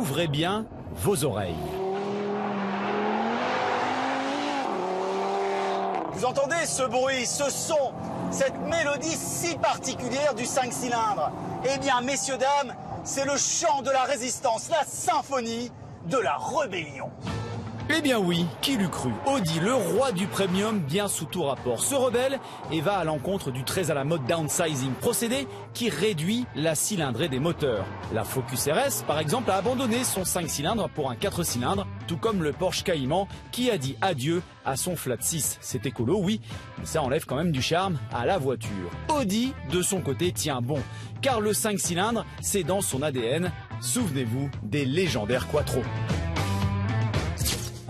ouvrez bien vos oreilles. Vous entendez ce bruit, ce son, cette mélodie si particulière du 5 cylindres? Eh bien, messieurs, dames, c'est le chant de la résistance, la symphonie de la rébellion. Eh bien oui, qui l'eût cru? Audi, le roi du premium, bien sous tout rapport, se rebelle et va à l'encontre du très à la mode downsizing, procédé qui réduit la cylindrée des moteurs. La Focus RS, par exemple, a abandonné son 5 cylindres pour un 4 cylindres, tout comme le Porsche Cayman qui a dit adieu à son flat 6. C'est écolo, oui, mais ça enlève quand même du charme à la voiture. Audi, de son côté, tient bon, car le 5 cylindres, c'est dans son ADN. Souvenez-vous des légendaires Quattro.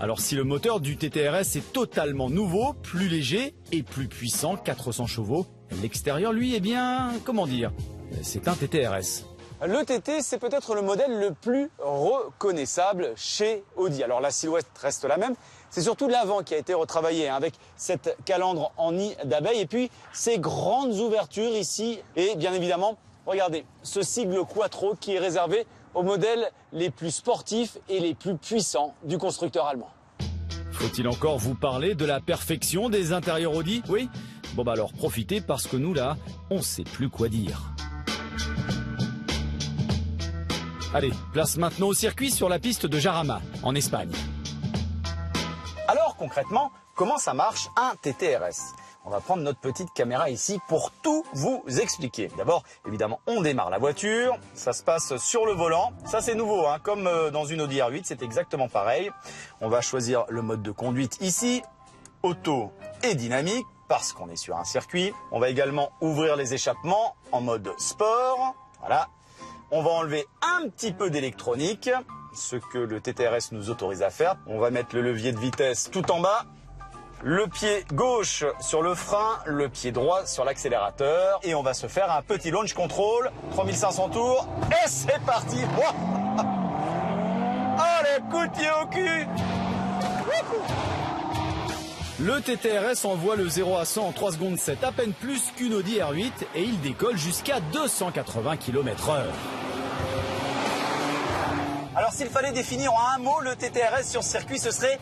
Alors si le moteur du TTRS est totalement nouveau, plus léger et plus puissant, 400 chevaux, l'extérieur lui, eh bien, comment dire, c'est un TTRS. Le TT, c'est peut-être le modèle le plus reconnaissable chez Audi. Alors la silhouette reste la même, c'est surtout l'avant qui a été retravaillé avec cette calandre en nid d'abeille et puis ces grandes ouvertures ici et bien évidemment, regardez, ce sigle Quattro qui est réservé aux modèles les plus sportifs et les plus puissants du constructeur allemand. Faut-il encore vous parler de la perfection des intérieurs Audi? Oui? Bon bah alors profitez parce que nous là, on sait plus quoi dire. Allez, place maintenant au circuit sur la piste de Jarama, en Espagne. Alors concrètement, comment ça marche un TTRS? On va prendre notre petite caméra ici pour tout vous expliquer. D'abord, évidemment, on démarre la voiture. Ça se passe sur le volant. Ça, c'est nouveau, hein, comme dans une Audi R8, c'est exactement pareil. On va choisir le mode de conduite ici, auto et dynamique, parce qu'on est sur un circuit. On va également ouvrir les échappements en mode sport. Voilà. On va enlever un petit peu d'électronique, ce que le TTRS nous autorise à faire. On va mettre le levier de vitesse tout en bas. Le pied gauche sur le frein, le pied droit sur l'accélérateur. Et on va se faire un petit launch control, 3500 tours. Et c'est parti. Allez, coup de pied au cul. Le TTRS envoie le 0 à 100 en 3 secondes 7, à peine plus qu'une Audi R8, et il décolle jusqu'à 280 km/h. Alors s'il fallait définir en un mot le TTRS sur circuit, ce serait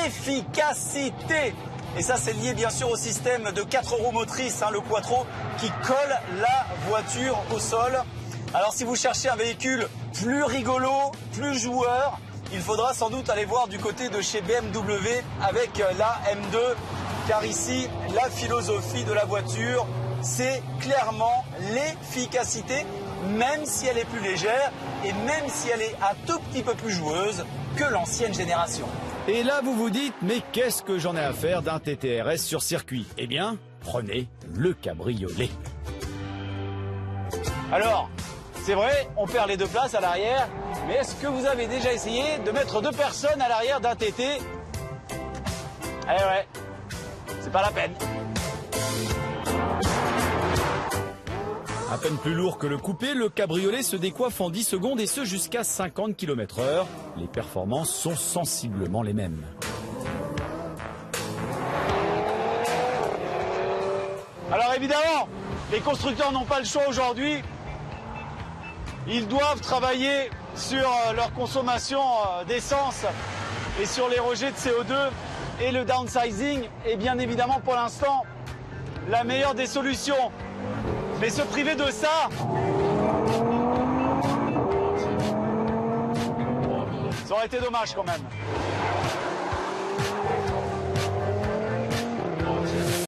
efficacité. Et ça, c'est lié bien sûr au système de 4 roues motrices, hein, le Quattro, qui colle la voiture au sol. Alors si vous cherchez un véhicule plus rigolo, plus joueur, il faudra sans doute aller voir du côté de chez BMW avec la M2, car ici, la philosophie de la voiture, c'est clairement l'efficacité, même si elle est plus légère et même si elle est un tout petit peu plus joueuse que l'ancienne génération. Et là, vous vous dites, mais qu'est-ce que j'en ai à faire d'un TTRS sur circuit? Eh bien, prenez le cabriolet. Alors, c'est vrai, on perd les 2 places à l'arrière, mais est-ce que vous avez déjà essayé de mettre 2 personnes à l'arrière d'un TT? Eh ouais, c'est pas la peine. À peine plus lourd que le coupé, le cabriolet se décoiffe en 10 secondes et ce jusqu'à 50 km/h. Les performances sont sensiblement les mêmes. Alors évidemment, les constructeurs n'ont pas le choix aujourd'hui. Ils doivent travailler sur leur consommation d'essence et sur les rejets de CO2. Et le downsizing est bien évidemment pour l'instant la meilleure des solutions. Mais se priver de ça, ça aurait été dommage quand même.